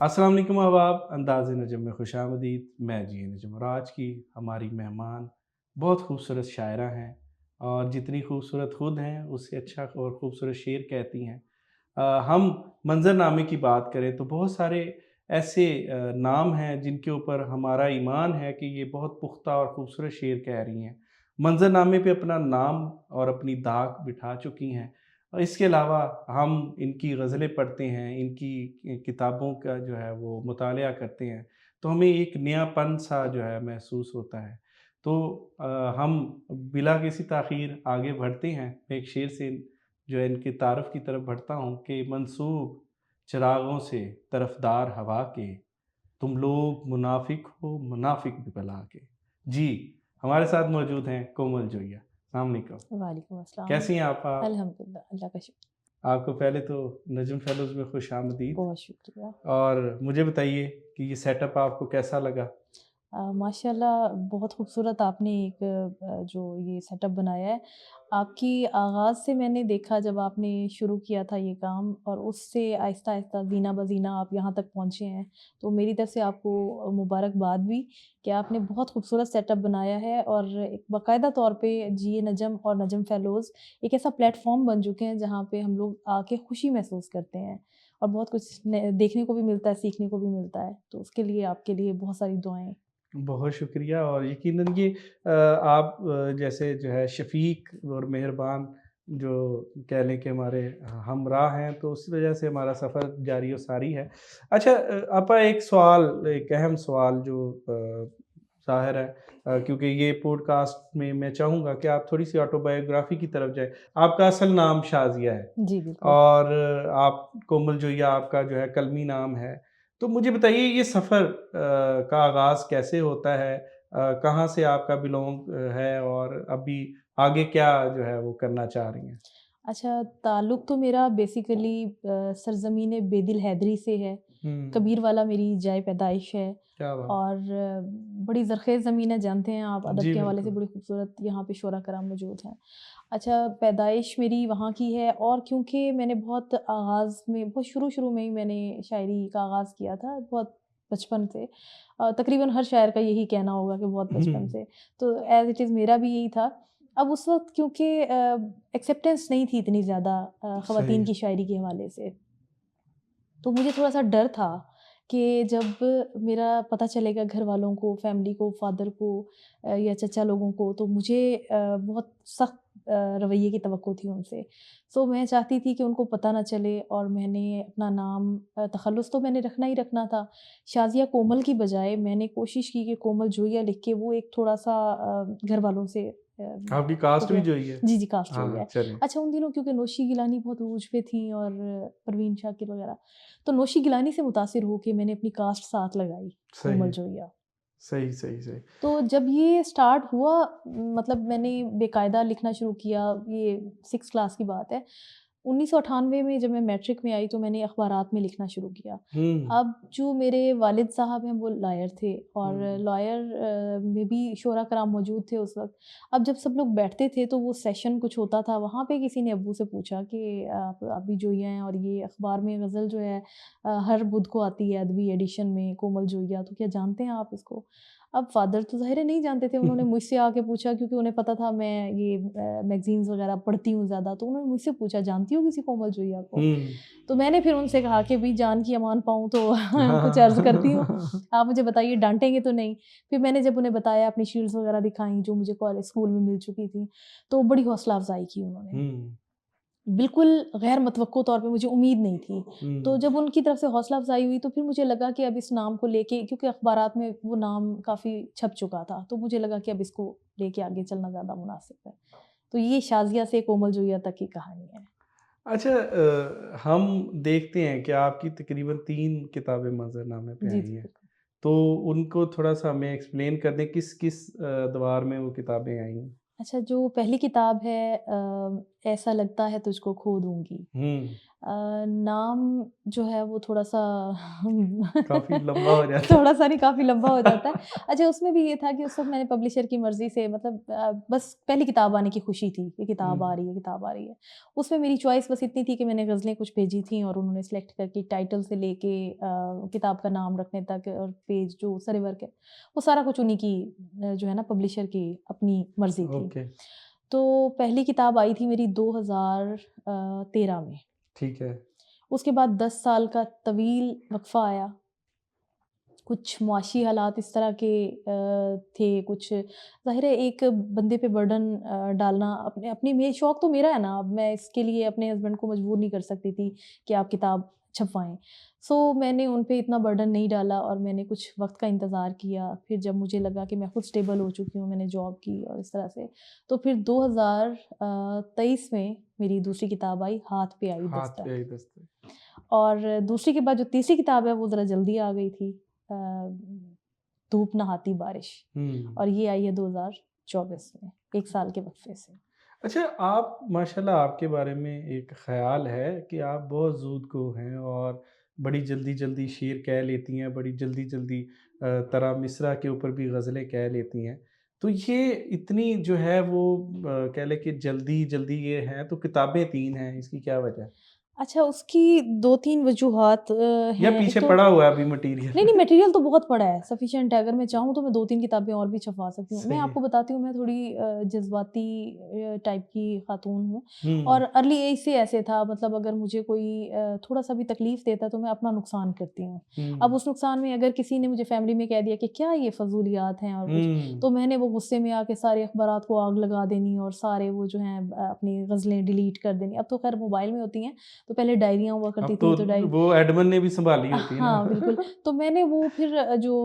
अस्सलाम वालेकुम अहबाब, अंदाज़े नजम में खुश आमदीद। मैं जी नजम और आज की हमारी मेहमान बहुत खूबसूरत शायरा हैं और जितनी खूबसूरत खुद हैं उससे अच्छा और ख़ूबसूरत शेर कहती हैं। हम मंज़रनामे की बात करें तो बहुत सारे ऐसे नाम हैं जिनके ऊपर हमारा ईमान है कि ये बहुत पुख्ता और ख़ूबसूरत शेर कह रही हैं। मंज़रनामे पे अपना नाम और अपनी दाग बिठा चुकी हैं। और इसके अलावा हम इनकी ग़ज़लें पढ़ते हैं, इनकी किताबों का जो है वो मुतालिया करते हैं, तो हमें एक नयापन-सा जो है महसूस होता है। तो हम बिला किसी ताख़ीर आगे बढ़ते हैं। मैं एक शेर से जो है इनके तारुफ़ की तरफ बढ़ता हूँ कि मंसूब चिरागों से तरफ़दार हवा के, तुम लोग मुनाफ़िक हो मुनाफ़िक भी भला के। जी, हमारे साथ मौजूद हैं कोमल जोइया। अस्सलाम वालेकुम। वालेकुम अस्सलाम। कैसी हैं आप? अल्हम्दुलिल्लाह, अल्लाह का शुक्र। आपको पहले तो नजम फेलोज़ में खुशामदीद। बहुत शुक्रिया। और मुझे बताइए कि ये सेटअप आपको कैसा लगा? माशाल्लाह बहुत खूबसूरत आपने एक जो ये सेटअप बनाया है। आपकी आगाज़ से मैंने देखा जब आपने शुरू किया था ये काम और उससे आहिस्ता-आहिस्ता ज़ीना ब-ज़ीना आप यहाँ तक पहुँचे हैं। तो मेरी तरफ से आपको मुबारकबाद भी कि आपने बहुत खूबसूरत सेटअप बनाया है और एक बाकायदा तौर पे जी नजम और नजम फेलोज़ एक ऐसा प्लेटफ़ॉर्म बन चुके हैं जहाँ पे हम लोग आके खुशी महसूस करते हैं और बहुत कुछ देखने को भी मिलता है, सीखने को भी मिलता है। तो उसके लिए आपके लिए बहुत सारी दुआएँ। बहुत शुक्रिया और यकीनन ये आप जैसे जो है शफ़ीक और मेहरबान जो कह लें कि हमारे हमराह हैं, तो उसी वजह से हमारा सफ़र जारी और सारी है। अच्छा आपा एक सवाल, एक अहम सवाल जो ज़ाहिर है क्योंकि ये पॉडकास्ट में मैं चाहूँगा कि आप थोड़ी-सी ऑटोबायोग्राफ़ी की तरफ जाएँ। आपका असल नाम शाज़िया है जी, बिल्कुल। और आप कोमल जोइया आपका जो है कलमी नाम है। तो मुझे बताइए ये सफ़र का आगाज़ कैसे होता है? कहाँ से आपका बिलॉन्ग है और अभी आगे क्या जो है वो करना चाह रही हैं? अच्छा, ताल्लुक़ तो मेरा बेसिकली सरज़मीन बेदिल हैदरी से है। हुँ, कबीरवाला मेरी जाए पैदाइश है क्या बात! और बड़ी ज़रख़ेज़ ज़मीन है, जानते हैं आप, अदब जी, के हवाले से बिल्कुल। बड़ी खूबसूरत यहाँ पे शोरा कराम मौजूद हैं। अच्छा, पैदाइश मेरी वहाँ की है और क्योंकि मैंने बहुत आगाज़ में बहुत शुरू-शुरू में ही मैंने शायरी का आगाज़ किया था, बहुत बचपन से। तकरीबन हर शायर का यही कहना होगा कि बहुत हुँ, बचपन से। तो ऐज़ इट इज़ मेरा भी यही था। अब उस वक़्त क्योंकि एक्सेप्टेंस नहीं थी इतनी ज़्यादा सही ख़वातीन है, की शायरी के हवाले से, तो मुझे थोड़ा-सा डर था कि जब मेरा पता चलेगा घरवालों को, फ़ैमिली को, फ़ादर को या चचा लोगों को, तो मुझे बहुत सख़्त रवैये की तवक्को थी उनसे। सो मैं चाहती थी कि उनको पता ना चले और मैंने अपना नाम तख़ल्लुस तो मैंने रखना ही रखना था। शाज़िया कोमल की बजाय मैंने कोशिश की कि कोमल जोइया लिख के वो एक थोड़ा-सा घरवालों से आपकी कास्ट भी खुफिया। जो ही है? जी, जी, कास्ट जोइया हाँ, है। चलिए, अच्छा, उन दिनों क्योंकि नौशी गिलानी बहुत अरूज पे थी और परवीन शाकिर वग़ैरह, तो नौशी गिलानी से मुतासिर होके मैंने अपनी कास्ट साथ लगाई, सही कोमल है, जोइया। सही, सही, सही। तो जब ये स्टार्ट हुआ मतलब मैंने बेकायदा लिखना शुरू किया, ये 6th क्लास की बात है। 1998 में जब मैं मैट्रिक में आई तो मैंने अख़बारात में लिखना शुरू किया। हुँ, अब जो मेरे वालिद साहब हैं वो लॉयर थे और हुँ, लॉयर में भी शोरा कराम मौजूद थे उस वक़्त। अब जब सब लोग बैठते थे तो वो सेशन कुछ होता था, वहाँ पे किसी ने अब्बू से पूछा कि आप भी जोइया हैं और ये अख़बार में गज़ल जो है हर बुध को आती है अदबी एडिशन में कोमल जोइया, तो क्या जानते हैं आप इसको? अब फ़ादर तो ज़ाहिर है नहीं जानते थे, उन्होंने मुझसे आके पूछा क्योंकि उन्हें पता था मैं ये मैगज़ीन्स वग़ैरह पढ़ती हूँ ज़्यादा, तो उन्होंने मुझसे पूछा, "जानती हो किसी कोमल जोइया को?" हुँ। तो मैंने फिर उनसे कहा कि भई जान की अमान पाऊँ तो कुछ अर्ज़ करती हूँ, हाँ। आप मुझे बताइए डाँटेंगे तो नहीं? फिर मैंने जब उन्हें बताया अपनी शील्ड्स वग़ैरह दिखाई जो मुझे कॉलेज स्कूल में मिल चुकी थी, तो बड़ी हौसला अफ़ज़ाई की उन्होंने। हुँ, बिल्कुल गैर मतवक्को तौर पे मुझे उम्मीद नहीं थी। तो हुँ। जब उनकी तरफ से हौसला अफ़ज़ाई हुई तो फिर मुझे लगा कि अब इस नाम को लेके क्योंकि अख़बारात में वो नाम काफ़ी छप चुका था, तो मुझे लगा कि अब इसको लेके आगे चलना ज़्यादा मुनासिब है। तो ये शाज़िया से कोमल जोइया तक की कहानी है। अच्छा हम देखते हैं कि आपकी तकरीबन 3 किताबें मंज़रनामे पे जी, आई जी, हैं। बिल्कुल। तो उनको थोड़ा-सा हमें एक्सप्लेन कर दें किस-किस दवार में वो किताबें आई हैं? अच्छा, जो पहली किताब है ऐसा लगता है तुझको खो दूँगी। हुँ, नाम जो है वो थोड़ा-सा काफ़ी लंबा हो जाता है। थोड़ा-सा नहीं, काफ़ी लंबा हो जाता है। अच्छा, उसमें भी ये था कि उस वक़्त मैंने पब्लिशर की मर्ज़ी से मतलब बस पहली किताब आने की खुशी थी कि किताब आ हुँ, रही है, किताब आ रही है। उसमें मेरी चॉइस बस इतनी थी कि मैंने ग़ज़लें कुछ भेजी थी और उन्होंने सेलेक्ट करके टाइटल से लेके किताब का नाम रखने तक और पेज जो सारे वर्क है, वो सारा कुछ उन्हीं की जो है ना पब्लिशर की अपनी मर्ज़ी थी। ओके, तो पहली किताब आई थी मेरी 2013 में। ठीक है। उसके बाद 10 साल का तवील वक़फ़ा आया। कुछ मुआशी हालात इस तरह के थे, कुछ ज़ाहिर है एक बंदे पे बर्डन डालना अपने अपनी मे शौक तो मेरा है ना, अब मैं इसके लिए अपने हस्बैंड को मजबूर नहीं कर सकती थी कि आप किताब छपवाएँ। सो मैंने उन पे इतना बर्डन नहीं डाला और मैंने कुछ वक़्त का इंतज़ार किया। फिर जब मुझे लगा कि मैं खुद स्टेबल हो चुकी हूँ, मैंने जॉब की और इस तरह से, तो फिर 2023 में मेरी दूसरी किताब आई, हाथ पे आई हाथ पे दस्तक। आई दस्तक। और दूसरी के बाद जो तीसरी किताब है वो ज़रा जल्दी आ गई थी, धूप नहाती बारिश, हुँ। और ये आई है 2024 में, 1 साल के वक़्फ़े से। अच्छा, आप माशाल्लाह आपके बारे में एक ख़्याल है कि आप बहुत ज़ूद-गो हैं और बड़ी जल्दी-जल्दी शेर कह लेती हैं, बड़ी जल्दी-जल्दी तरह मिसरा के ऊपर भी ग़ज़लें कह लेती हैं। तो ये इतनी जो है वो कह लें कि जल्दी-जल्दी ये हैं, तो किताबें 3 हैं, इसकी क्या वजह है? अच्छा, उसकी 2-3 वजूहात या हैं। एक पीछे तो पड़ा हुआ है अभी नहीं, मटीरियल? नहीं, मटेरियल तो बहुत पड़ा है, सफिशिएंट है। अगर मैं चाहूँ तो मैं 2-3 किताबें और भी छपवा सकती हूँ। मैं सही आपको है। बताती हूँ, मैं थोड़ी जज़्बाती टाइप की ख़ातून हूँ और हुँ, अर्ली एज से ऐसे था, मतलब अगर मुझे कोई थोड़ा-सा भी तकलीफ़ देता है तो मैं अपना नुकसान करती हूँ। अब हुँ, उस नुकसान में अगर किसी ने मुझे फैमिली में कह दिया कि क्या ये फ़ज़ूलियात हैं और कुछ, हुँ। तो मैंने वो गुस्से में आके सारे अख़बारात को आग लगा देनी और सारे वो जो हैं अपनी ग़ज़लें डिलीट कर देनी। अब तो ख़ैर मोबाइल में होती हैं, तो पहले डायरियाँ हुआ करती अब तो थी, तो वो एडमन ने भी सँभाली होती है हाँ, बिल्कुल। ना। तो मैंने वो फिर जो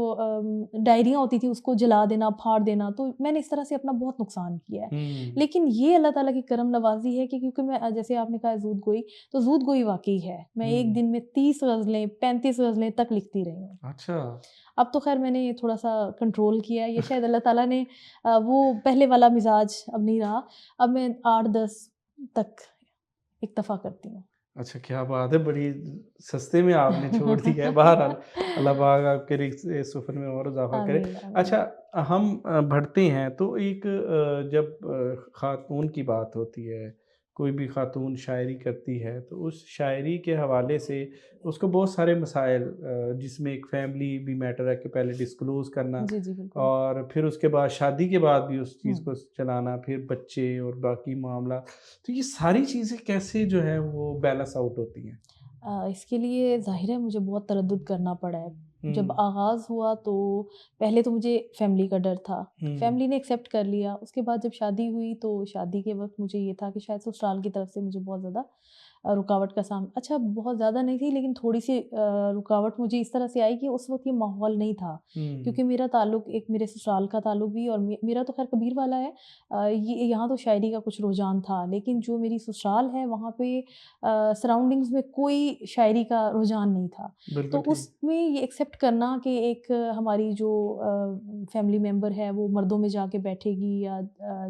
डायरियाँ होती थी उसको जला देना, फाड़ देना, तो मैंने इस तरह से अपना बहुत नुकसान किया है। हुँ, लेकिन ये अल्लाह ताला की करम नवाज़ी है कि क्योंकि मैं जैसे आपने कहा ज़ूद गोई, तो ज़ूद गोई वाक़ई है। मैं एक हुँ। दिन में 30 ग़ज़लें, 35 ग़ज़लें तक लिखती रही हूँ। अच्छा। अब तो ख़ैर मैंने थोड़ा-सा कंट्रोल किया है, ये शायद अल्लाह ताला ने वो पहले वाला मिज़ाज अब नहीं रहा। अब मैं 8-10 तक इक्तफ़ा करती हूँ। अच्छा, क्या बात है! बड़ी सस्ते में आपने छोड़ दिया है। बहरहाल अल्लाह पाक आपके रिज़्क़ सुफ़न में और इज़ाफ़ा करे। आमीन, आमीन। अच्छा, हम बढ़ते हैं तो एक जब ख़ातून की बात होती है, कोई भी ख़ातून शायरी करती है, तो उस शायरी के हवाले से उसको बहुत सारे मसाइल जिसमें एक फ़ैमिली भी मैटर है कि पहले डिस्क्लोज़ करना जी, जी, बिल्कुल। और फिर उसके बाद शादी के बाद भी उस चीज़ हुँ। को चलाना, फिर बच्चे और बाकी मामला। तो ये सारी चीज़ें कैसे जो है वो बैलेंस आउट होती हैं? इसके लिए ज़ाहिर है मुझे बहुत तरद्दुद करना पड़ा है। जब हुँ, आगाज़ हुआ तो पहले तो मुझे फ़ैमिली का डर था। हुँ, फ़ैमिली ने एक्सेप्ट कर लिया। उसके बाद जब शादी हुई तो शादी के वक़्त मुझे ये था कि शायद ससुराल की तरफ से मुझे बहुत ज़्यादा रुकावट का अच्छा, बहुत ज़्यादा नहीं थी लेकिन थोड़ी-सी रुकावट मुझे इस तरह से आई कि उस वक़्त ये माहौल नहीं था। हुँ, क्योंकि मेरा ताल्लुक एक मेरे ससुराल का ताल्लुक भी और मेरा तो ख़ैर कबीर वाला है। ये यहाँ तो शायरी का कुछ रुझान था, लेकिन जो मेरी ससुराल है वहाँ पे सराउंडिंग्स में कोई शायरी का रुझान नहीं था। तो बिल्कुल ठीक। उसमें ये एक्सेप्ट करना कि एक हमारी जो फैमिली मेंबर है वो मर्दों में जाके बैठेगी या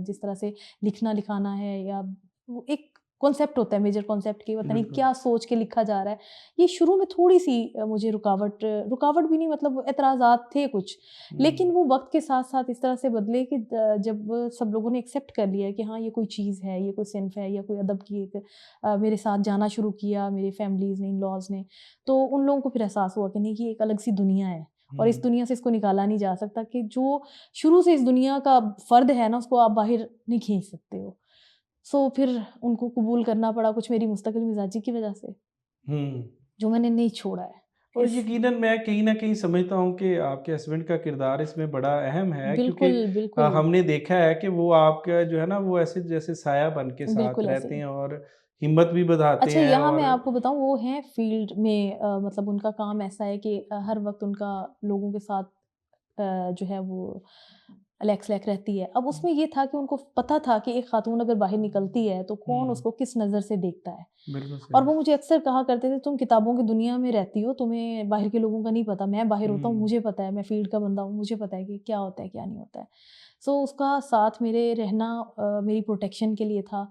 जिस तरह से लिखना-लिखाना है या वो एक कॉन्सेप्ट होता है, मेजर कॉन्सेप्ट कि पता नहीं बिल्कुल। क्या सोच के लिखा जा रहा है। ये शुरू में थोड़ी-सी मुझे रुकावट रुकावट भी नहीं, मतलब एतराज़ात थे कुछ। लेकिन हुँ, वो वक़्त के साथ-साथ इस तरह से बदले कि जब सब लोगों ने एक्सेप्ट कर लिया कि हाँ, ये कोई चीज़ है, ये कोई सिन्फ़ है या कोई अदब की एक मेरे साथ जाना शुरू किया मेरे फैमिलीज़ ने, इन-लॉज़ ने, तो उन लोगों को फिर एहसास हुआ कि नहीं, ये एक अलग-सी दुनिया है और इस हुँ। दुनिया से इसको निकाला नहीं जा सकता, कि जो शुरू से इस दुनिया का फ़र्द है ना, उसको आप बाहर नहीं खींच सकते हो। सो फिर उनको कबूल करना पड़ा कुछ मेरी मुस्तकिल मिज़ाजी की वज़ह से, हुँ। जो मैंने नहीं छोड़ा है। और इस यकीनन मैं कहीं न कहीं समझता हूँ कि आपके हस्बैंड का किरदार इसमें बड़ा अहम है क्योंकि बिल्कुल, बिल्कुल, हमने देखा है कि वो आपका जो है ना वो ऐसे जैसे साया बन के साथ बिल्कुल ऐसे रहते ही। हैं और हिम्मत भी बँधाते अच्छा, हैं यहाँ मैं और आपको बताऊँ, वो हैं फ़ील्ड में, मतलब उनका काम ऐसा है कि हर वक़्त उनका लोगों के साथ जो है वो लैक-लैक रहती है। अब उसमें ये था कि उनको पता था कि एक ख़ातून अगर बाहर निकलती है तो कौन हुँ, उसको किस नज़र से देखता है। बिल्कुल और सही। वो मुझे अक्सर कहा करते थे, तुम किताबों की दुनिया में रहती हो, तुम्हें बाहर के लोगों का नहीं पता। मैं बाहर होता हूँ, हुँ, मुझे पता है, मैं फ़ील्ड का बंदा हूँ, मुझे पता है कि क्या होता है, क्या नहीं होता है। सो उसका साथ मेरे रहना मेरी प्रोटेक्शन के लिए था।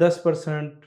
10%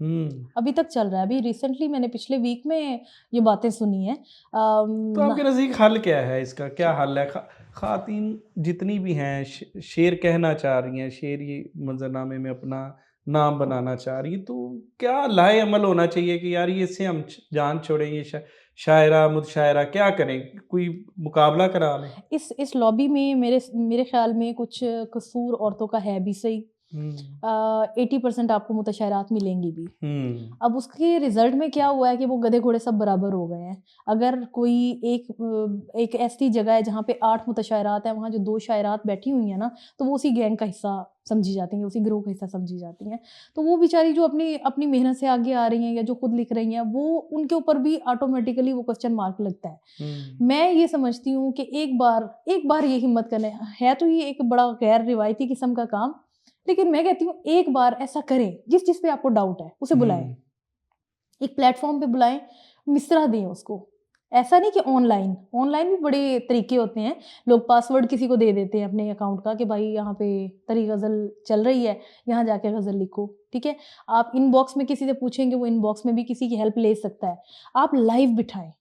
अभी तक चल रहा है। अभी रिसेंटली मैंने पिछले वीक में ये बातें सुनी हैं। तो ना आपके नज़दीक हल क्या है इसका? क्या हल है? ख़ातीन जितनी भी हैं शेर कहना चाह रही हैं, शेर ये मंज़रनामे में अपना नाम बनाना चाह रही हैं, तो क्या लाए-अमल होना चाहिए कि यार ये इससे हम जान छोड़ें, ये शायरा, मुशायरा क्या करें? कोई मुकाबला करा लें? इस लॉबी में मेरे ख़्याल में कुछ कसूर औरतों का है भी सही। हुँ, 80% आपको मुतशैरात मिलेंगी भी। हुँ, अब उसके रिज़ल्ट में क्या हुआ है कि वो गधे-घोड़े सब बराबर हो गए हैं। अगर कोई एक ऐसी जगह है जहाँ पे 8 मुतशैरात हैं, वहाँ जो 2 शायरात बैठी हुई हैं ना, तो वो उसी गैंग का हिस्सा समझी जाती हैं, उसी गिरोह का हिस्सा समझी जाती हैं। तो वो बेचारी जो अपनी अपनी मेहनत से आगे आ रही हैं या जो खुद लिख रही हैं, वो उनके ऊपर भी ऑटोमैटिकली वो क्वेश्चन मार्क लगता है। हुँ, मैं ये समझती हूँ कि एक बार ये हिम्मत करने है तो ये एक बड़ा गैर रिवायती किस्म का काम, लेकिन मैं कहती हूँ एक बार ऐसा करें, जिस चीज़ पे आपको डाउट है, उसे बुलाएँ। हुँ, एक प्लेटफ़ॉर्म पे बुलाएँ, मिसरा दें उसको। ऐसा नहीं कि ऑनलाइन भी बड़े तरीके होते हैं। लोग पासवर्ड किसी को दे देते हैं अपने अकाउंट का कि भाई यहाँ पे तेरी ग़ज़ल चल रही है, यहाँ जाके ग़ज़ल लिखो, ठीक है? आप इनबॉक्स में किसी से पूछेंगे, वो इनबॉक्स में भी किसी की हेल्प ले सकता है। आप लाइव बिठाएँ,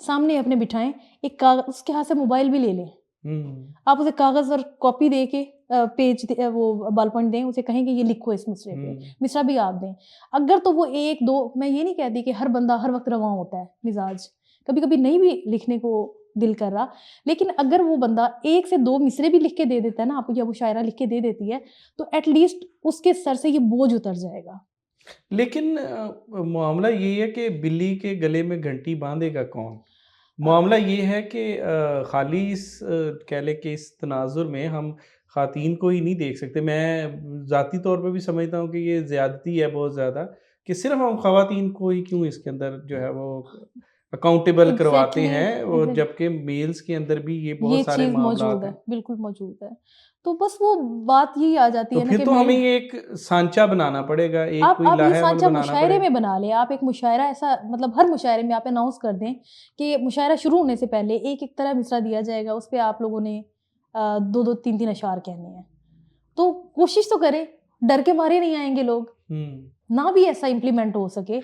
सामने अपने बिठाएँ, एक उसके हाथ से मोबाइल भी ले लें। हुँ, आप उसे कागज़ और कॉपी दे के वो बॉल पॉइंट दें, उसे कहें कि ये लिखो इस मिसरे पे, हुँ, मिसरा भी आप दें। अगर तो वो 1-2, मैं ये नहीं कहती कि हर बंदा हर वक़्त रवां होता है मिज़ाज, कभी-कभी नहीं भी लिखने को दिल कर रहा, लेकिन अगर वो बंदा 1 से 2 मिसरे भी लिख के दे देता है ना, आपको या वो शायरा लिख के दे देती है, तो एट लीस्ट उसके सर से ये बोझ उतर जाएगा। लेकिन मामला ये है कि बिल्ली के गले में घंटी बाँधेगा कौन? अ, मामला ये है कि खाली इस कह लें कि इस तनाज़ुर में हम ख़वातीन को ही नहीं देख सकते। मैं ज़ाती तौर पे भी समझता हूँ कि ये ज़्यादती है बहुत ज़्यादा कि सिर्फ़ हम ख़वातीन को ही क्यों इसके अंदर जो है वो अकाउंटेबल करवाते एग्ज़ैक्टली, हैं और जबकि मेल्स के अंदर भी ये ये बहुत सारे चीज़ मौजूद मामलात है, हैं। बिल्कुल मौजूद है। तो बस वो बात यही आ जाती तो है ना फिर कि तो हमें मेरे ये एक सांचा बनाना पड़ेगा, एक कोई आप ये लाहे-अमल साँचा बनाना मुशायरे पड़ेगा। में बना लें, आप एक मुशायरा ऐसा मतलब हर मुशायरे में आप अनाउंस कर दें कि मुशायरा शुरू होने से पहले एक-एक तरह मिसरा दिया जाएगा, उस पे आप लोगों ने 2-2 3-3 अशआर कहने हैं। तो कोशिश तो करें, डर के मारे नहीं आएँगे लोग, हुँ। ना भी ऐसा इम्प्लीमेंट हो सके।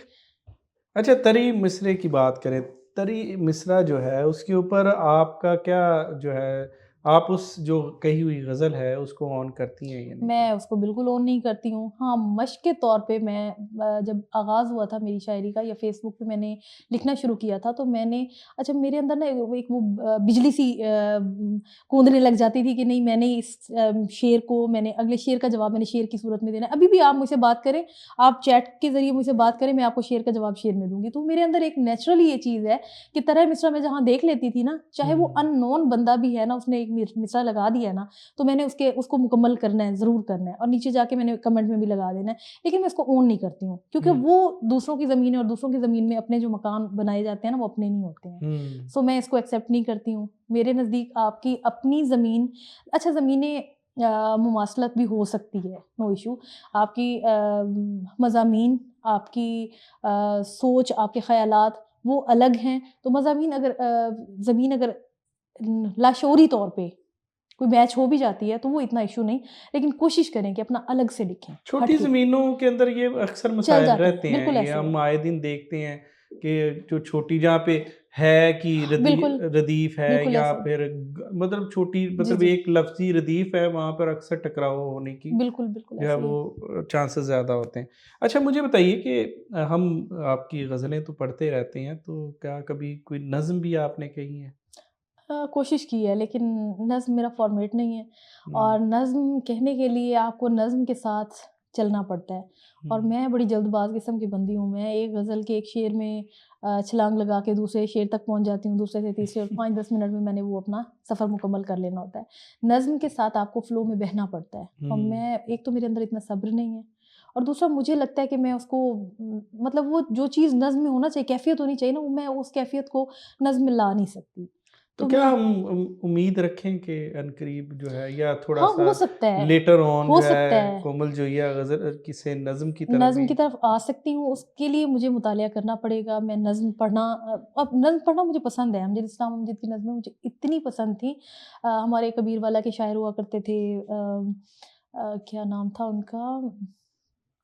अच्छा, तरी मिसरे की बात करें, तरी मिसरा जो है उसके ऊपर आपका क्या जो है, आप उस जो कही हुई गज़ल है उसको ऑन करती हैं या नहीं मैं करती? उसको बिल्कुल ऑन नहीं करती हूँ। हाँ, मश्क के तौर पे मैं जब आगाज़ हुआ था मेरी शायरी का या फ़ेसबुक पे मैंने लिखना शुरू किया था, तो मैंने अच्छा मेरे अंदर ना वो बिजली सी कूँदने लग जाती थी कि नहीं मैंने इस शेर को मैंने अगले शेर का जवाब मैंने शेर की सूरत में देना है। अभी भी आप मुझसे बात करें, आप चैट के ज़रिए मुझसे बात करें, मैं आपको शेर का जवाब शेर में दूँगी। तो मेरे अंदर एक नेचुरली ये चीज़ है कि तरह मिसरा मैं जहाँ देख लेती थी ना, चाहे वो हुँ, अननोन बंदा भी है ना, उसने एक मिसरा लगा दिया है ना, तो मैंने उसको मुकम्मल करना है, ज़रूर करना है और नीचे जाके मैंने कमेंट में भी लगा देना है। लेकिन मैं इसको ओन नहीं करती हूँ, क्योंकि हुँ, वो दूसरों की ज़मीन है और दूसरों की ज़मीन में अपने जो मकान बनाए जाते हैं ना, वो अपने नहीं होते हैं। हुँ, सो मैं इसको एक्सेप्ट नहीं करती हूँ। मेरे नज़दीक आपकी अपनी ज़मीन अच्छा ज़मीनें मुमासलत भी हो सकती है, नो इश्यू। आपकी मज़ामीन, आपकी सोच, आपके ख़यालात वो अलग हैं, तो मज़ामीन अगर ज़मीन अगर लाशऊरी तौर पे कोई मैच हो भी जाती है, तो वो इतना इश्यू नहीं, लेकिन कोशिश करें कि अपना अलग से लिखें, हट छोटी के। ज़मीनों के अंदर ये अक्सर चल मसाइल जाते हैं, रहते हैं, बिल्कुल ये ऐसे है। हम आए दिन देखते हैं कि जो छोटी जहाँ पे है कि बिल्कुल, रदीफ़ है बिल्कुल या ऐसे है। फिर मतलब छोटी जी, मतलब जी। एक लफ्ज़ी रदीफ़ है, वहाँ पर अक्सर टकराव होने की बिल्कुल, बिल्कुल जो है ऐसे ही वो है। चांसेस ज़्यादा होते हैं। अच्छा, मुझे बताइए कि हम आपकी गज़लें तो पढ़ते रहते हैं, तो क्या कभी कोई नज़्म भी आपने कही है? कोशिश की है लेकिन नज़्म मेरा फ़ॉर्मेट नहीं है हुँ, और नज़्म कहने के लिए आपको नज़्म के साथ चलना पड़ता है और हुँ, मैं बड़ी जल्दबाज़ किस्म की बंदी हूँ। मैं एक गज़ल के एक शेर में छलांग लगा के दूसरे शेर तक पहुँच जाती हूँ, दूसरे से तीसरे और 5-10 मिनट में मैंने वो अपना सफ़र मुकम्मल कर लेना होता है। नज़्म के साथ आपको फ़्लो में बहना पड़ता है और हुँ, मैं एक तो मेरे अंदर इतना सब्र नहीं है और दूसरा मुझे लगता है कि मैं उसको मतलब वो जो चीज़ नज़्म में होना चाहिए, कैफ़ियत होनी चाहिए ना, वो मैं उस कैफ़ियत को नज़्म में ला नहीं सकती। तो तो क्या मैं हम उम्मीद रखें कि अनकरीब जो है या हाँ, थोड़ा-सा हो सकता है, लेटर ऑन हो जो सकता है है। कोमल जोइया गज़ल की से नज़्म की तरफ नज़्म भी की तरफ आ सकती हूँ, उसके लिए मुझे मुतालिया करना पड़ेगा। मैं नज़्म पढ़ना अब नज़्म पढ़ना मुझे पसंद है। अमजद इस्लाम अमजद की नज़्में मुझे इतनी पसंद थी। हमारे कबीरवाला के शायर हुआ करते थे क्या नाम था उनका?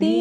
3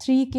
3K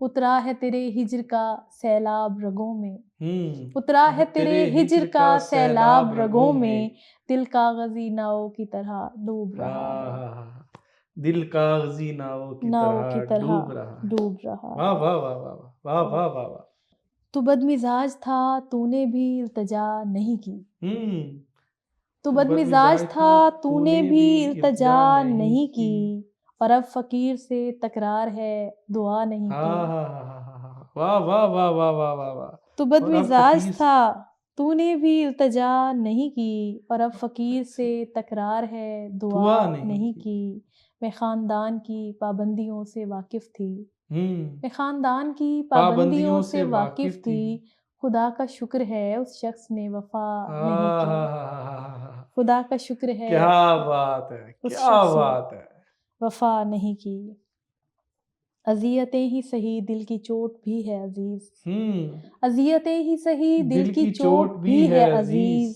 उतरा है तेरे हिज्र का सैलाब रगों में, उतरा उतरा है तेरे हिज्र का सैलाब रगों में, दिल कागजी नाव की तरह डूब रहा है, दिल कागजी नावों की नाव की तरह डूब तरह रहा है। डूब रहा वाह है। वाह वाह वाह वाह वाह वाह वाह वाह। तू बदमिजाज था तूने भी इल्तजा नहीं की, हम्म तू तू बदमिजाज बदमिजाज था तूने भी इल्तजा इल्तिजा नहीं की, और अब फकीर से तकरार है दुआ नहीं हाँ की। हाँ हाँ हाँ हाँ हाँ, वाह वाह वाह वाह वाह वाह वाह। तू और अब बदमिजाज फकीर था तूने भी इल्तजा नहीं की, और अब फकीर से तकरार है दुआ दुआ नहीं नहीं की। की। मैं ख़ानदान की पाबंदियों से वाकिफ़ थी, मैं ख़ानदान की पाबंदियों से वाकिफ़ थी, खुदा का शुक्र है उस शख्स ने वफ़ा नहीं की, आहाहाहाहा। खुदा का शुक्र है क्या बात है, उस क्या शख्स ने बात है। वफ़ा नहीं की। अज़ियतें ही सही दिल की चोट भी है अज़ीज़, अज़ियतें ही सही दिल की चोट भी है अज़ीज़,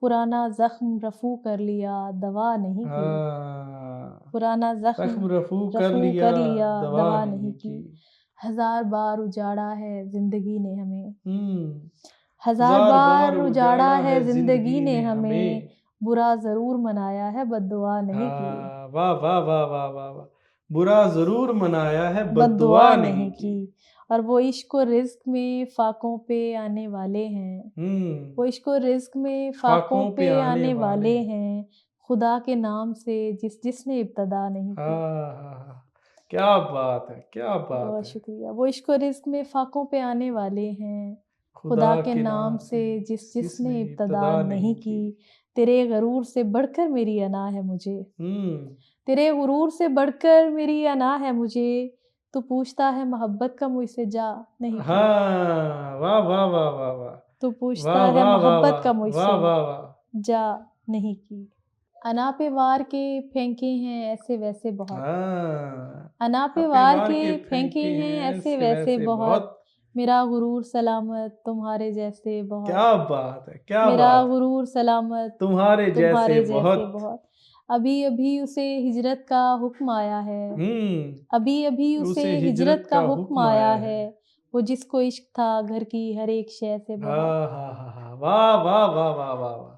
पुराना ज़ख्म रफ़ू कर लिया दवा नहीं की, हाँ, पुराना ज़ख्म ज़ख्म रफ़ू रफ़ू कर लिया दवा दवा नहीं नहीं की। की। हज़ार बार उजाड़ा है ज़िंदगी ने हमें, हम्म हज़ार हजार बार बार उजाड़ा है है ज़िंदगी ने हमें, हमें। बुरा ज़रूर मनाया है बद्दुआ नहीं की, हाँ वाह वाह वाह वाह वाह वाह। बुरा जरूर मनाया है बद्दुआ बद्दुआ नहीं नहीं की। की। और वो इश्क और रिज़्क में फ़ाकों पे आने वाले हैं, वो इश्क और रिज़्क में फ़ाकों पे आने वाले हैं, खुदा के नाम से जिसने इब्तदा नहीं की। हाँ हाँ हाँ, क्या बात है, क्या बात बहुत है। शुक्रिया। वो इश्क और रिज़्क में फ़ाकों पे आने वाले हैं, खुदा के नाम से जिसने इब्तदा नहीं की। तेरे गरूर से बढ़कर मेरी अना है मुझे, तेरे गुरूर से बढ़कर मेरी अना है मुझे, तू पूछता है मोहब्बत का मुझसे जा नहीं की, हाँ वाह वाह वाह वाह वाह तू वाह पूछता है वाह वाह मोहब्बत का वाह मुझसे वाह वाह वाह। जा नहीं की। अना पे वार के फेंके हैं ऐसे वैसे बहुत, हाँ, अना पे आपे वार वार के के फेंके फेंके हैं हैं ऐसे ऐसे वैसे वैसे बहुत, बहुत। मेरा गुरूर सलामत तुम्हारे जैसे बहुत, क्या बात है, क्या मेरा बात है। गुरूर सलामत तुम्हारे जैसे तुम्हारे जैसे बहुत। बहुत। अभी अभी उसे हिजरत का हुक्म आया है, अभी अभी उसे उसे हिजरत हिजरत का का हुक्म हुक्म आया आया है, है। वो जिसको इश्क था घर की हर एक शय से बहुत, हाँ हाँ हाँ हाँ, वाह वाह वाह वाह वाह वाह।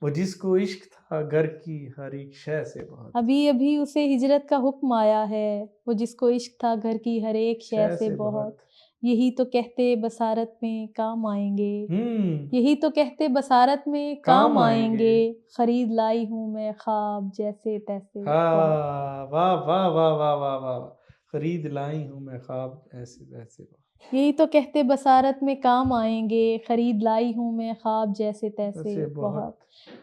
वो जिसको इश्क था घर की हर एक शय से बहुत। अभी अभी उसे हिजरत का हुक्म आया है, वो जिसको इश्क था घर की हर एक शय शय से से बहुत। बहुत। यही तो कहते बसारत में काम आएंगे, हम्म यही तो कहते बसारत में काम काम आएंगे। आएंगे, खरीद लाई हूँ मैं ख्वाब जैसे तैसे बहुत। हाँ वाह वाह वाह वाह वाह वाह। खरीद लाई हूँ मैं ख्वाब ऐसे वैसे बहुत। यही तो कहते बसारत में काम आएंगे, खरीद लाई हूँ मैं ख्वाब जैसे तैसे ऐसे बहुत। बहुत।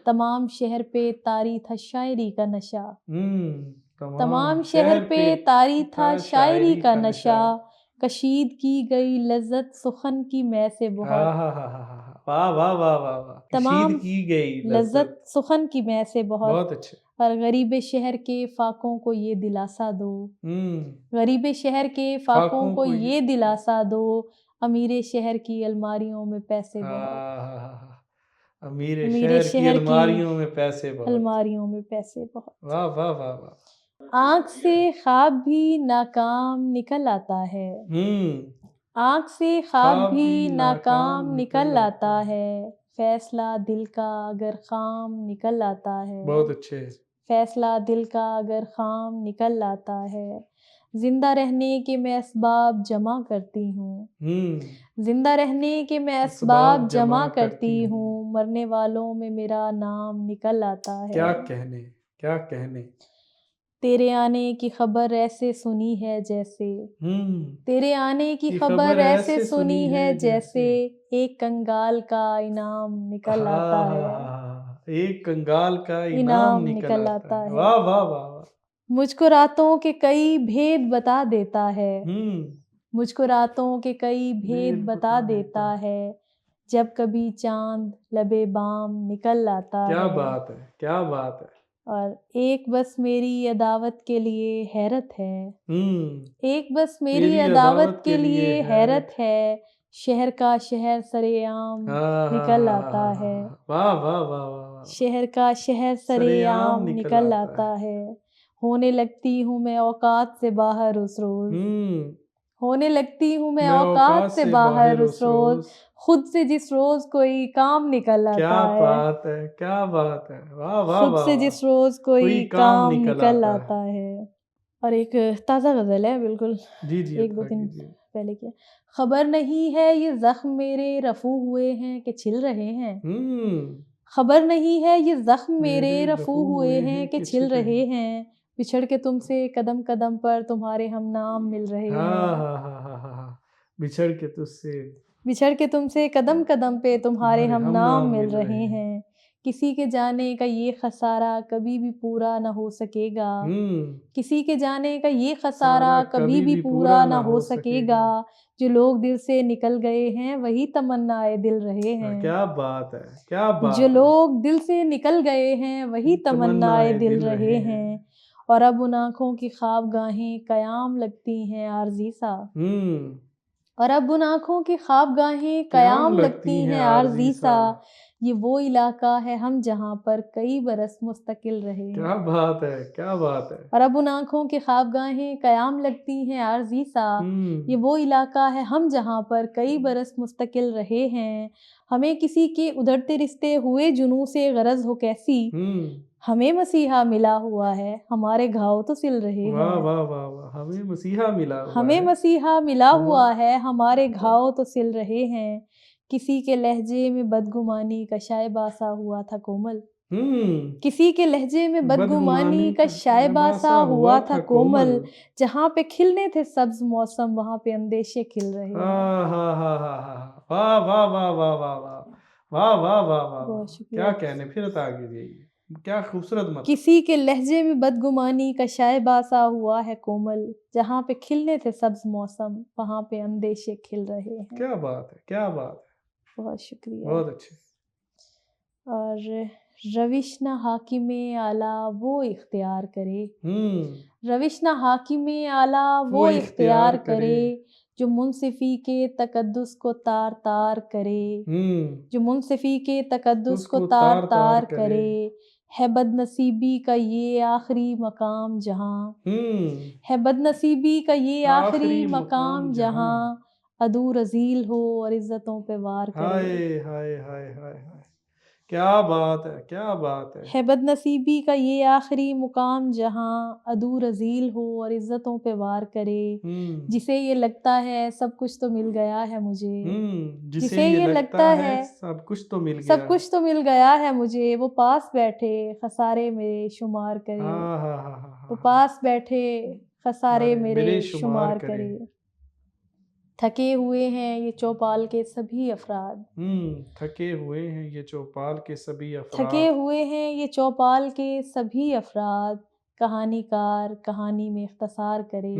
तमाम शहर पे तारी था शायरी का नशा, तमाम तमाम शहर शहर पे पे तारी था शायरी शायरी का का नशा, नशा। कशीद की गई लज्जत सुखन की मैं से हाँ बहुत, हाँ हाँ हाँ हाँ, वाह वाह वाह वाह वाह। कशीद तमाम की गई लज्जत लज्जत। सुखन की मैं से बहुत। बहुत अच्छे। और गरीब शहर के फाकों को ये दिलासा दो, हम्म गरीब शहर के फाकों फाकों को को ये दिलासा दो, अमीर शहर की अलमारियों में पैसे हाँ बहुत, हाँ हाँ हाँ। अमीर अमीर शहर की शहर की अलमारियों में पैसे बहुत। अलमारियों में पैसे बहुत। वाह वाह वाह वाह। आँख से ख्वाब भी नाकाम निकल आता है, हम्म आँख से ख्वाब ख्वाब भी भी नाकाम नाकाम निकल निकल आता आता है। है, फैसला दिल का अगर खाम निकल आता है, बहुत अच्छे। फैसला दिल का अगर खाम निकल आता है, जिंदा रहने के मैं असबाब जमा करती हूँ, जिंदा रहने के मैं असबाब असबाब जमा जमा करती करती हूँ, हूँ। मरने वालों में मेरा नाम निकल आता क्या है, कहने, क्या कहने। तेरे आने की खबर ऐसे सुनी है जैसे, हम्म तेरे आने की ये खबर ऐसे सुनी है जैसे, जैसे। एक कंगाल का इनाम निकल आता हाँ हाँ है, हाँ हाँ, एक कंगाल का इनाम इनाम निकल निकल आता आता है। है। वाह वाह वाह वाह। मुझको रातों के कई भेद बता देता है, हम्म मुझको रातों के कई भेद भेद बता देता है, जब कभी चांद लबे बाम निकल आता क्या है। बात है, क्या बात है। और एक बस मेरी अदावत के लिए हैरत है, एक बस मेरी मेरी अदावत अदावत के के लिए लिए हैरत हैरत। है, शहर का शहर सरेआम हाँ हाँ निकल हाँ आता हाँ हाँ है, हाँ। वाह वाह वाह वाह वाह। शहर का शहर सरेआम सरेआम निकल निकल आता आता है। है, होने लगती हूँ मैं औकात से बाहर उस रोज़, हम्म होने लगती हूँ मैं मैं औकात औकात से से बाहर बाहर उस उस रोज़, रोज़। खुद से जिस रोज़ कोई काम निकल क्या आता है, बात है, क्या बात है! वाह, वाह, खुद वाह, से वाह! जिस रोज़ कोई कोई काम काम निकल निकल आता है। आता है। और एक ताज़ा ग़ज़ल है बिल्कुल, जी, जी, 1-2 अता दिन कीजिए। पहले की है। ख़बर नहीं है ये ज़ख्म मेरे रफ़ू हुए हैं कि छिल रहे हैं, हुँ, ख़बर नहीं है ये ज़ख्म मेरे मेरे रफ़ू रफ़ू हुए हुए हैं हैं कि कि छिल छिल रहे रहे हैं। हैं, बिछड़ के तुमसे कदम कदम पर तुम्हारे हम नाम मिल रहे हाँ, हैं। हाँ, हाँ, हाँ, हाँ, हाँ। बिछड़ के तुझसे बिछड़ के तुमसे कदम कदम पे तुम्हारे तुम्हारे हम हम नाम नाम मिल मिल रहे रहे हैं। हैं, किसी के जाने का ये खसारा कभी भी पूरा न हो सकेगा, हुँ, किसी के जाने का ये खसारा सारा कभी कभी भी भी पूरा पूरा न ना हो हो सकेगा, सकेगा। जो लोग दिल से निकल गए हैं वही तमन्नाए दिल रहे हैं, क्या बात है, क्या जो बात है! लोग दिल से निकल गए हैं वही ये तमन्नाए तमन्नाए दिल दिल रहे रहे हैं। हैं, और अब उन आँखों की ख्वाबगाहें कयाम लगती हैं आरज़ी सा, हुँ, और अब उन आँखों की ख्वाबगाहें क़याम कयाम लगती लगती हैं हैं आरज़ी आरज़ी सा। सा, ये वो इलाका है हम जहाँ पर कई बरस मुस्तकिल रहे हैं। क्या बात है, क्या बात है! और अब उन आँखों की ख्वाबगाहें कयाम लगती हैं आरज़ी सा, ये हुँ, वो इलाका है हम जहाँ पर कई बरस मुस्तकिल रहे हैं। हमें किसी के उधड़ते रिश्ते हुए जुनूँ से गरज हो कैसी, हुँ। हमें मसीहा मिला हुआ है, हमारे घाव तो सिल रहे वाह, हैं। वाह, वाह, वाह! हमें मसीहा मिला हुआ हमें है। मसीहा मिला हमा हुआ है, हमारे घाव तो सिल रहे हैं। किसी के लहजे में बदगुमानी का शायबा सा हुआ था कोमल, हुँ, किसी के लहजे में बदगुमानी बदगुमानी का का शायबा सा शायबासा हुआ हुआ था था कोमल। कोमल, जहाँ पे खिलने थे सब्ज़ मौसम वहाँ पे अंदेशे खिल रहे हैं। हाँ, हाँ, हाँ, हाँ, हाँ। वाह, वाह, वाह, वाह, वाह, वाह! वाह, वाह, वाह, वाह, वाह! बहुत क्या शुक्रिया। कहने, फिर अता कीजिए। क्या खूबसूरत मत किसी के लहजे में बदगुमानी का शायबा सा हुआ है कोमल, जहाँ पे खिलने थे सब्ज़ मौसम वहाँ पे अंदेशे खिल रहे हैं। क्या बात है, क्या बात है! बहुत शुक्रिया। बहुत अच्छे। और रविश न हाकिमे आला वो इख्तियार करे, हुँ, रविश न हाकिमे आला वो वो इख्तियार इख्तियार करे। करे, जो मुनसिफ़ी के तकद्दुस को तार-तार करे, हुँ, जो मुनसिफ़ी के तकद्दुस को उसको तार-तार तार-तार करे। करे, है बदनसीबी का ये आखिरी मकाम जहाँ, हुँ, है बदनसीबी का ये आखिरी आखिरी मकाम मकाम जहाँ। जहाँ, अदू रज़ील हो और इज़्ज़तों पे वार करे। हाय, हाय, हाय, हाय, हाय! क्या बात है, क्या बात है! है बदनसीबी का ये आखिरी मुकाम जहाँ, अदू रज़ील हो और इज़्ज़तों पे वार करे, हुँ, जिसे ये लगता है सब कुछ तो मिल गया है मुझे, हुँ, जिसे जिसे ये ये लगता लगता है है सब कुछ तो मिल सब गया। कुछ तो मिल गया है मुझे, वो पास बैठे खसारे मेरे शुमार करे, हाँ, हाँ, हाँ, हाँ, वो हाँ, हाँ। पास बैठे खसारे अरे! मेरे मेरे शुमार शुमार करे। करे। थके हुए हैं ये चौपाल के सभी अफ़राद, थके हुए हैं ये चौपाल के सभी थके अफ़राद। हुए हैं ये चौपाल के सभी अफ़राद, कहानीकार कहानी में इख्तिसार करे,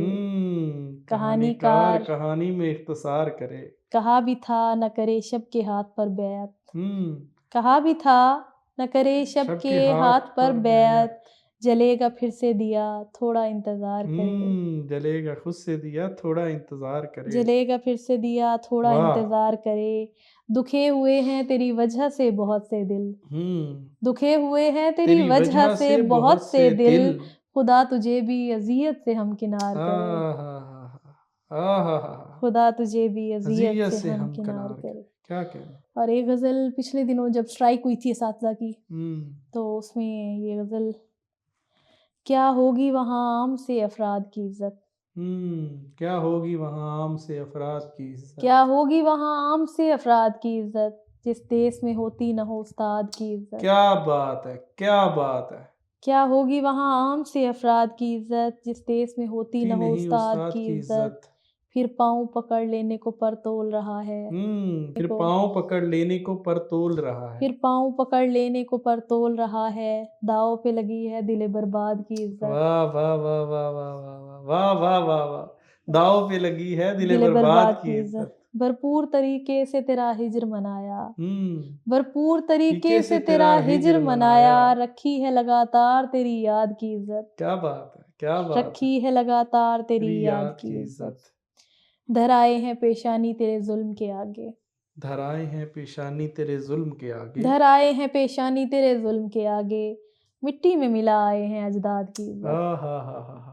कहानीकार कहानीकार कहानी में इख्तिसार करे। कहा भी था न करे शब के हाथ पर बैत, हुँ, कहा भी था न करे शब के सबके हाथ हाथ पर पर बैत, बैत। जलेगा फिर से दिया थोड़ा इंतज़ार करे, जलेगा खुद से दिया थोड़ा इंतज़ार करे। जलेगा फिर से दिया थोड़ा वाह! इंतज़ार करे, दुखे हुए हैं तेरी वजह से बहुत से दिल, हुँ, दुखे हुए हैं तेरी तेरी वजह वजह से से बहुत बहुत से से दिल, दिल। खुदा तुझे भी अज़ियत से हमकिनार करे, आहाहाहा! आहाहाहा! खुदा तुझे भी अज़ियत अज़ियत से से हमकिनार हमकिनार करे। करे। क्या कहने? और एक गज़ल पिछले दिनों जब स्ट्राइक हुई थी असातिज़ा की, हुँ, तो उसमें ये गज़ल, क्या होगी वहाँ आम से अफ़राद की इज़्ज़त, क्या होगी वहाँ आम से अफ़राद की क्या इज़्ज़त? होगी वहाँ आम से अफ़राद की इज़्ज़त, जिस देश में होती न हो उस्ताद की इज़्ज़त, क्या बात है! क्या बात है! क्या होगी वहाँ आम से अफ़राद की इज़्ज़त, जिस देश में होती न ती हो नहीं उस्ताद उस्ताद की की इज़्ज़त, इज़्ज़त। फिर पाँव पकड़ लेने को पर तोल रहा है, फिर को पाँव पकड़ लेने को पर तोल रहा है। फिर पाँव पकड़ लेने को पर तोल रहा है, दाँव पे लगी है दिल बर्बाद की इज़्ज़त, वाह, वाह, वाह, वाह, वाह, वाह, वाह! वाह, वाह, वाह, वाह! दाँव पे लगी है दिल दिल बर्बाद बर्बाद की की इज़्ज़त, इज़्ज़त। भरपूर तरीके से तेरा हिज्र मनाया, हुँ, भरपूर तरीके टीके से से तेरा तेरा हिज्र हिज्र मनाया, मनाया। रखी है लगातार तेरी याद की इज़्ज़त, क्या बात है! क्या बात है! रखी है लगातार तेरी तेरी याद याद की की इज़्ज़त, इज़्ज़त। धर आए हैं पेशानी तेरे ज़ुल्म के आगे, धराए हैं पेशानी तेरे ज़ुल्म के आगे। धर आए हैं पेशानी तेरे ज़ुल्म के आगे, मिट्टी में मिला आए हैं अजदाद की इज़्ज़त, आहाहाहा!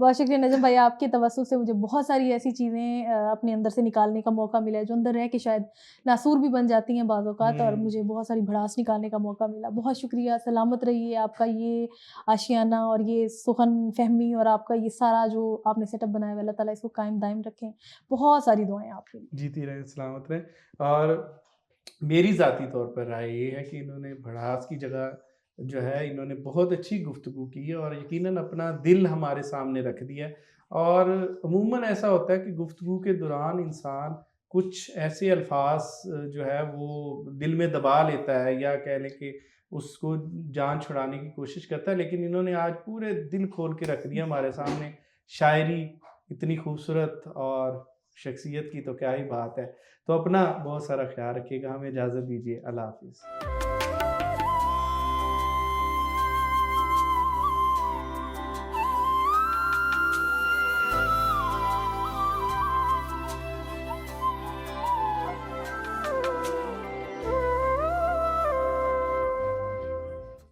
बहुत शुक्रिया नज़म भाई, आपके तवज्जुह से मुझे बहुत सारी ऐसी चीज़ें अपने अंदर से निकालने का मौका मिला है, जो अंदर रह के शायद नासूर भी बन जाती हैं बाज़ औक़ात, और मुझे बहुत सारी भड़ास निकालने का मौका मिला। बहुत शुक्रिया, सलामत रहिए। आपका ये आशियाना और ये सुख़न फ़हमी और आपका ये सारा जो आपने सेटअप बनाया हुआ है, अल्लाह ताला इसको कायम दायम रखें। बहुत सारी दुआएँ आपके लिए। जीती रहें, सलामत रहें। और मेरी ज़ाती तौर पर राय ये है कि इन्होंने भड़ास की जगह जो है इन्होंने बहुत अच्छी गुफ्तगू की है और यकीनन अपना दिल हमारे सामने रख दिया है। और अमूमन ऐसा होता है कि गुफ्तगू के दौरान इंसान कुछ ऐसे अल्फाज जो है वो दिल में दबा लेता है या कह लें कि उसको जान छुड़ाने की कोशिश करता है, लेकिन इन्होंने आज पूरे दिल खोल के रख दिया हमारे सामने। शायरी इतनी खूबसूरत और शख्सियत की तो क्या ही बात है। तो अपना बहुत सारा ख़्याल रखिएगा, हमें इजाज़त दीजिए। अल्लाह हाफ़िज़।